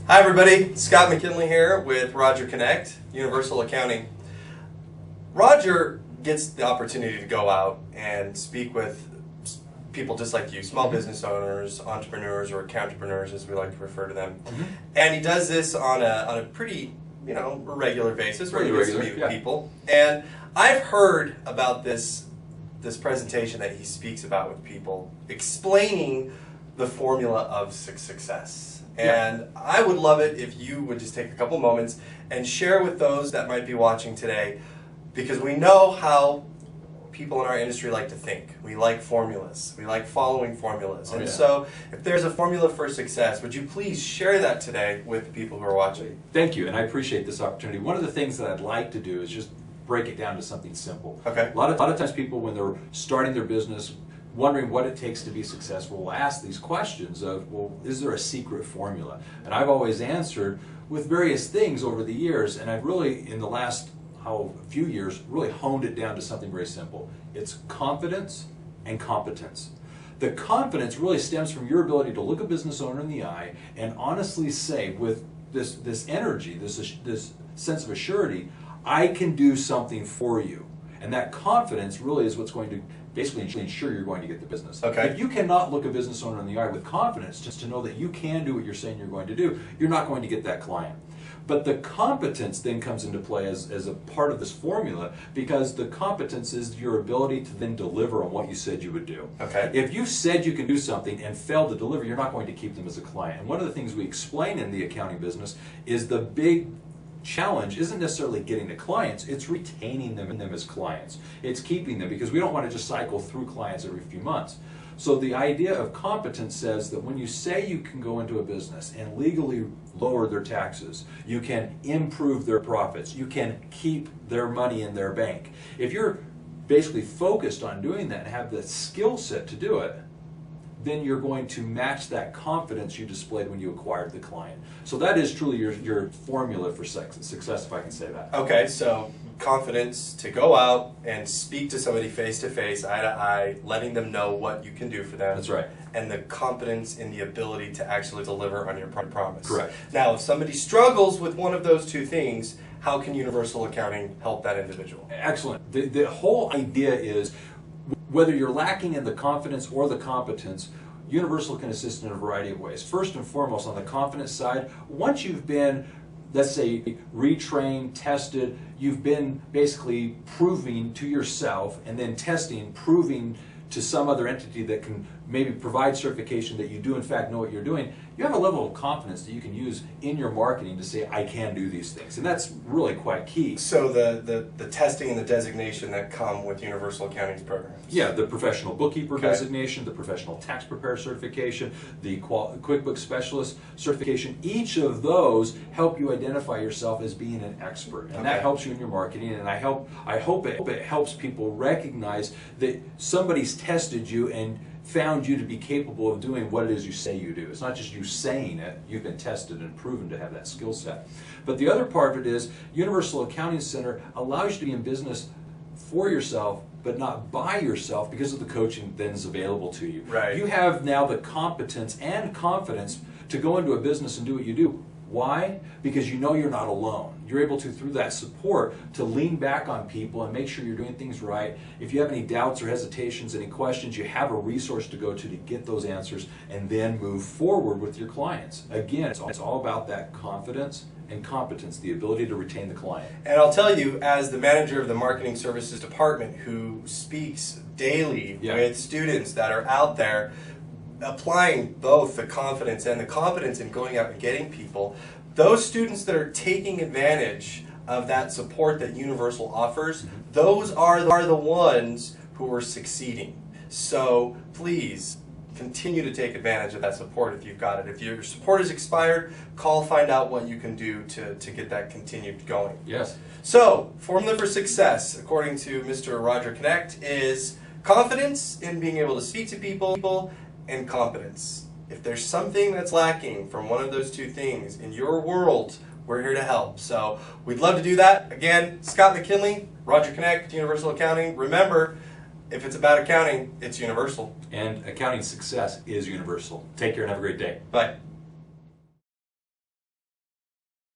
Hi everybody, Scott McKinley here with Roger Knecht, Universal Accounting. Roger gets the opportunity to go out and speak with people just like you, small business owners, entrepreneurs, or accountrepreneurs as we like to refer to them. And he does this on a pretty, regular basis, where he gets to meet with people. And I've heard about this presentation that he speaks about with people, explaining the formula of success. And I would love it if you would just take a couple moments and share with those that might be watching today, because we know how people in our industry like to think. We like formulas. We like following formulas. So if there's a formula for success, would you please share that today with the people who are watching? Thank you, and I appreciate this opportunity. One of the things that I'd like to do is just break it down to something simple. Okay. A lot of times people, when they're starting their business, wondering what it takes to be successful, will ask these questions of, well, is there a secret formula? And I've always answered with various things over the years, and I've really, in the last few years, really honed it down to something very simple. It's confidence and competence. The confidence really stems from your ability to look a business owner in the eye and honestly say, with this energy, this sense of assurity, I can do something for you. And that confidence really is what's going to basically ensure you're going to get the business. Okay. If you cannot look a business owner in the eye with confidence, just to know that you can do what you're saying you're going to do, you're not going to get that client. But the competence then comes into play as a part of this formula, because the competence is your ability to then deliver on what you said you would do. Okay. If you said you can do something and fail to deliver, you're not going to keep them as a client. And one of the things we explain in the accounting business is the big challenge isn't necessarily getting the clients, it's retaining them as clients. It's keeping them, because we don't want to just cycle through clients every few months. So the idea of competence says that when you say you can go into a business and legally lower their taxes, you can improve their profits, you can keep their money in their bank. If you're basically focused on doing that and have the skill set to do it, then you're going to match that confidence you displayed when you acquired the client. So that is truly your formula for success, if I can say that. Okay, so confidence to go out and speak to somebody face to face, eye to eye, letting them know what you can do for them. That's right. And the confidence in the ability to actually deliver on your promise. Correct. Now, if somebody struggles with one of those two things, how can Universal Accounting help that individual? Excellent. The whole idea is, whether you're lacking in the confidence or the competence, Universal can assist in a variety of ways. First and foremost, on the confidence side, once you've been, let's say, retrained, tested, you've been basically proving to yourself and then testing, proving to some other entity that can maybe provide certification that you do in fact know what you're doing, you have a level of confidence that you can use in your marketing to say, I can do these things. And that's really quite key. So the testing and the designation that come with Universal Accounting's programs. Yeah, the professional bookkeeper designation, the professional tax preparer certification, the QuickBooks specialist certification, each of those help you identify yourself as being an expert. And that helps you in your marketing, and I hope it helps people recognize that somebody's tested you and found you to be capable of doing what it is you say you do. It's not just you saying it, you've been tested and proven to have that skill set. But the other part of it is, Universal Accounting Center allows you to be in business for yourself, but not by yourself, because of the coaching that is available to you. Right. You have now the competence and confidence to go into a business and do what you do. Why? Because you know you're not alone. You're able to, through that support, to lean back on people and make sure you're doing things right. If you have any doubts or hesitations, any questions, you have a resource to go to get those answers and then move forward with your clients. Again, it's all about that confidence and competence, the ability to retain the client. And I'll tell you, as the manager of the marketing services department who speaks daily with students that are out there, applying both the confidence and the competence in going out and getting people, those students that are taking advantage of that support that Universal offers, those are the ones who are succeeding. So please continue to take advantage of that support if you've got it. If your support is expired, call, find out what you can do to get that continued going. Yes. So, formula for success, according to Mr. Roger Knecht, is confidence in being able to speak to people, and competence. If there's something that's lacking from one of those two things in your world, we're here to help. So we'd love to do that. Again, Scott McKinley, Roger Knecht, Universal Accounting. Remember, if it's about accounting, it's universal. And accounting success is universal. Take care and have a great day. Bye.